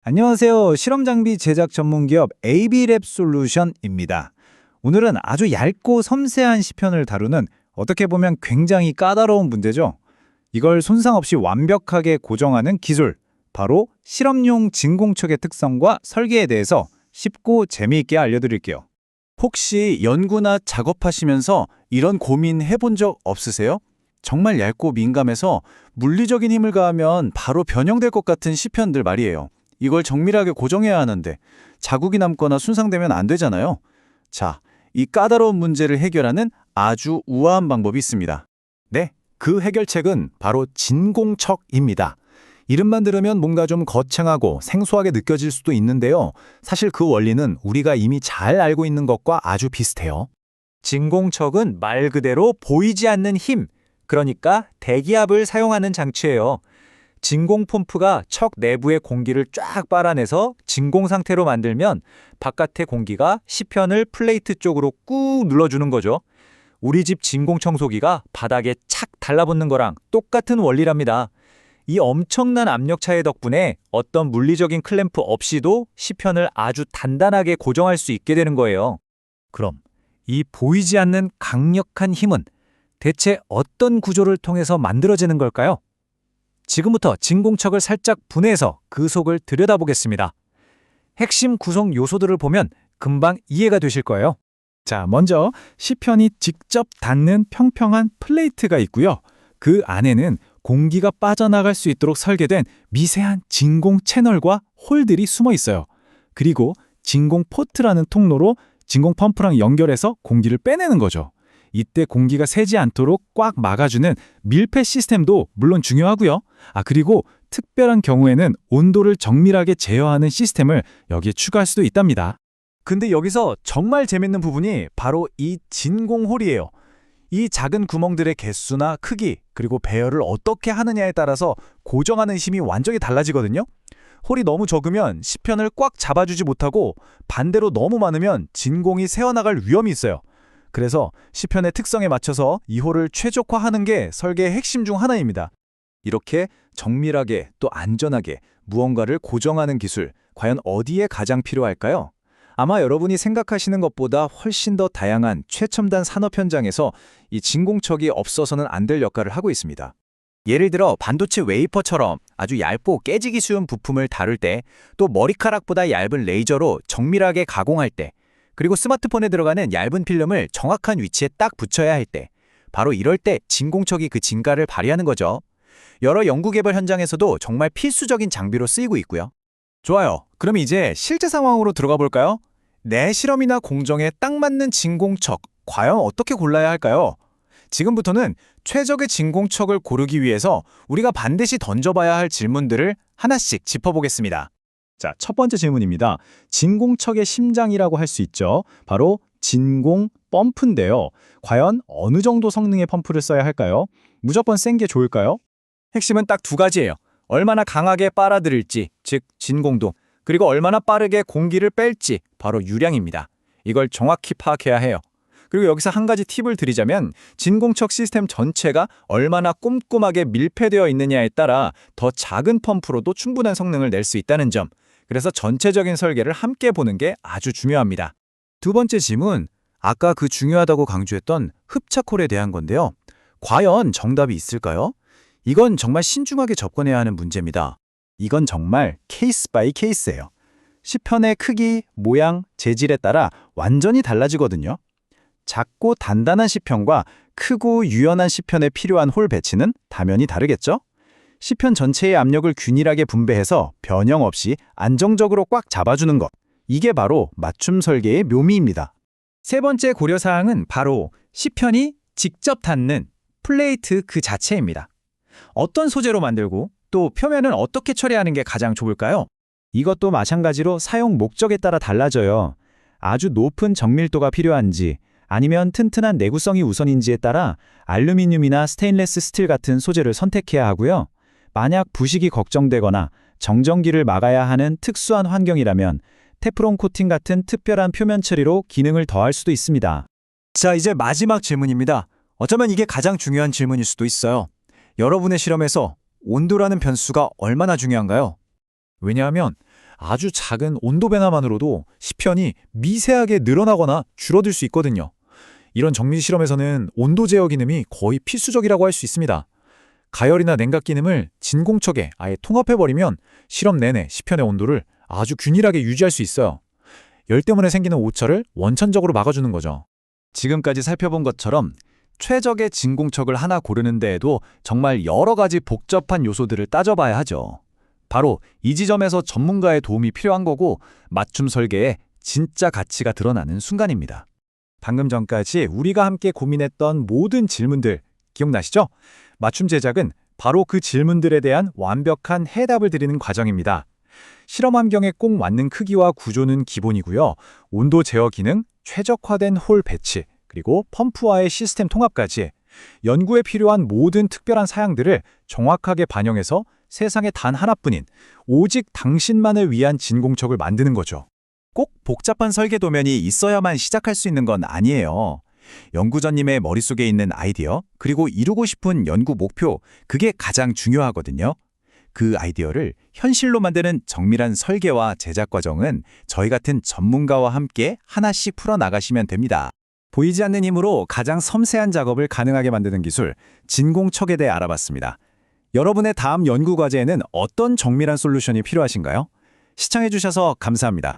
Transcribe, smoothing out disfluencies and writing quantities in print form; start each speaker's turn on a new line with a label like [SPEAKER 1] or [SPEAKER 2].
[SPEAKER 1] 안녕하세요. 실험장비 제작 전문기업 AB랩 솔루션입니다. 오늘은 아주 얇고 섬세한 시편을 다루는 어떻게 보면 굉장히 까다로운 문제죠. 이걸 손상 없이 완벽하게 고정하는 기술, 바로 실험용 진공척의 특성과 설계에 대해서 쉽고 재미있게 알려드릴게요.
[SPEAKER 2] 혹시 연구나 작업하시면서 이런 고민 해본 적 없으세요? 정말 얇고 민감해서 물리적인 힘을 가하면 바로 변형될 것 같은 시편들 말이에요. 이걸 정밀하게 고정해야 하는데 자국이 남거나 손상되면 안 되잖아요. 자, 이 까다로운 문제를 해결하는 아주 우아한 방법이 있습니다.
[SPEAKER 3] 네, 그 해결책은 바로 진공척입니다. 이름만 들으면 뭔가 좀 거창하고 생소하게 느껴질 수도 있는데요. 사실 그 원리는 우리가 이미 잘 알고 있는 것과 아주 비슷해요.
[SPEAKER 1] 진공척은 말 그대로 보이지 않는 힘, 그러니까 대기압을 사용하는 장치예요. 진공 펌프가 척 내부의 공기를 쫙 빨아내서 진공 상태로 만들면 바깥의 공기가 시편을 플레이트 쪽으로 꾹 눌러주는 거죠. 우리 집 진공 청소기가 바닥에 착 달라붙는 거랑 똑같은 원리랍니다. 이 엄청난 압력 차이 덕분에 어떤 물리적인 클램프 없이도 시편을 아주 단단하게 고정할 수 있게 되는 거예요. 그럼 이 보이지 않는 강력한 힘은 대체 어떤 구조를 통해서 만들어지는 걸까요? 지금부터 진공척을 살짝 분해해서 그 속을 들여다보겠습니다. 핵심 구성 요소들을 보면 금방 이해가 되실 거예요.
[SPEAKER 3] 자, 먼저 시편이 직접 닿는 평평한 플레이트가 있고요. 그 안에는 공기가 빠져나갈 수 있도록 설계된 미세한 진공 채널과 홀들이 숨어 있어요. 그리고 진공 포트라는 통로로 진공 펌프랑 연결해서 공기를 빼내는 거죠. 이때 공기가 새지 않도록 꽉 막아주는 밀폐 시스템도 물론 중요하고요. 그리고 특별한 경우에는 온도를 정밀하게 제어하는 시스템을 여기에 추가할 수도 있답니다.
[SPEAKER 2] 근데 여기서 정말 재밌는 부분이 바로 이 진공홀이에요. 이 작은 구멍들의 개수나 크기, 그리고 배열을 어떻게 하느냐에 따라서 고정하는 힘이 완전히 달라지거든요. 홀이 너무 적으면 시편을 꽉 잡아주지 못하고 반대로 너무 많으면 진공이 새어나갈 위험이 있어요. 그래서 시편의 특성에 맞춰서 이 홀을 최적화하는 게 설계의 핵심 중 하나입니다. 이렇게 정밀하게 또 안전하게 무언가를 고정하는 기술, 과연 어디에 가장 필요할까요? 아마 여러분이 생각하시는 것보다 훨씬 더 다양한 최첨단 산업 현장에서 이 진공척이 없어서는 안 될 역할을 하고 있습니다. 예를 들어 반도체 웨이퍼처럼 아주 얇고 깨지기 쉬운 부품을 다룰 때, 또 머리카락보다 얇은 레이저로 정밀하게 가공할 때, 그리고 스마트폰에 들어가는 얇은 필름을 정확한 위치에 딱 붙여야 할 때, 바로 이럴 때 진공척이 그 진가를 발휘하는 거죠. 여러 연구개발 현장에서도 정말 필수적인 장비로 쓰이고 있고요. 좋아요. 그럼 이제 실제 상황으로 들어가 볼까요? 내 실험이나 공정에 딱 맞는 진공척, 과연 어떻게 골라야 할까요? 지금부터는 최적의 진공척을 고르기 위해서 우리가 반드시 던져봐야 할 질문들을 하나씩 짚어보겠습니다.
[SPEAKER 3] 자, 첫 번째 질문입니다. 진공척의 심장이라고 할 수 있죠. 바로 진공 펌프인데요. 과연 어느 정도 성능의 펌프를 써야 할까요? 무조건 센 게 좋을까요?
[SPEAKER 2] 핵심은 딱 두 가지예요. 얼마나 강하게 빨아들일지, 즉 진공도, 그리고 얼마나 빠르게 공기를 뺄지, 바로 유량입니다. 이걸 정확히 파악해야 해요. 그리고 여기서 한 가지 팁을 드리자면, 진공척 시스템 전체가 얼마나 꼼꼼하게 밀폐되어 있느냐에 따라 더 작은 펌프로도 충분한 성능을 낼 수 있다는 점, 그래서 전체적인 설계를 함께 보는 게 아주 중요합니다. 두 번째 질문, 아까 그 중요하다고 강조했던 흡착홀에 대한 건데요. 과연 정답이 있을까요? 이건 정말 신중하게 접근해야 하는 문제입니다.
[SPEAKER 3] 이건 정말 케이스 바이 케이스예요. 시편의 크기, 모양, 재질에 따라 완전히 달라지거든요. 작고 단단한 시편과 크고 유연한 시편에 필요한 홀 배치는 당연히 다르겠죠? 시편 전체의 압력을 균일하게 분배해서 변형 없이 안정적으로 꽉 잡아주는 것. 이게 바로 맞춤 설계의 묘미입니다.
[SPEAKER 1] 세 번째 고려사항은 바로 시편이 직접 닿는 플레이트 그 자체입니다. 어떤 소재로 만들고 또 표면은 어떻게 처리하는 게 가장 좋을까요?
[SPEAKER 3] 이것도 마찬가지로 사용 목적에 따라 달라져요. 아주 높은 정밀도가 필요한지 아니면 튼튼한 내구성이 우선인지에 따라 알루미늄이나 스테인레스 스틸 같은 소재를 선택해야 하고요. 만약 부식이 걱정되거나 정전기를 막아야 하는 특수한 환경이라면 테프론 코팅 같은 특별한 표면 처리로 기능을 더할 수도 있습니다.
[SPEAKER 2] 자, 이제 마지막 질문입니다. 어쩌면 이게 가장 중요한 질문일 수도 있어요. 여러분의 실험에서 온도라는 변수가 얼마나 중요한가요? 왜냐하면 아주 작은 온도 변화만으로도 시편이 미세하게 늘어나거나 줄어들 수 있거든요. 이런 정밀 실험에서는 온도 제어 기능이 거의 필수적이라고 할 수 있습니다. 가열이나 냉각 기능을 진공척에 아예 통합해버리면 실험 내내 시편의 온도를 아주 균일하게 유지할 수 있어요. 열 때문에 생기는 오차를 원천적으로 막아주는 거죠. 지금까지 살펴본 것처럼 최적의 진공척을 하나 고르는 데에도 정말 여러 가지 복잡한 요소들을 따져봐야 하죠. 바로 이 지점에서 전문가의 도움이 필요한 거고 맞춤 설계에 진짜 가치가 드러나는 순간입니다.
[SPEAKER 1] 방금 전까지 우리가 함께 고민했던 모든 질문들 기억나시죠? 맞춤 제작은 바로 그 질문들에 대한 완벽한 해답을 드리는 과정입니다. 실험 환경에 꼭 맞는 크기와 구조는 기본이고요. 온도 제어 기능, 최적화된 홀 배치, 그리고 펌프와의 시스템 통합까지 연구에 필요한 모든 특별한 사양들을 정확하게 반영해서 세상에 단 하나뿐인 오직 당신만을 위한 진공척을 만드는 거죠.
[SPEAKER 2] 꼭 복잡한 설계 도면이 있어야만 시작할 수 있는 건 아니에요. 연구자님의 머릿속에 있는 아이디어, 그리고 이루고 싶은 연구 목표, 그게 가장 중요하거든요. 그 아이디어를 현실로 만드는 정밀한 설계와 제작 과정은 저희 같은 전문가와 함께 하나씩 풀어나가시면 됩니다. 보이지 않는 힘으로 가장 섬세한 작업을 가능하게 만드는 기술, 진공척에 대해 알아봤습니다. 여러분의 다음 연구 과제에는 어떤 정밀한 솔루션이 필요하신가요? 시청해주셔서 감사합니다.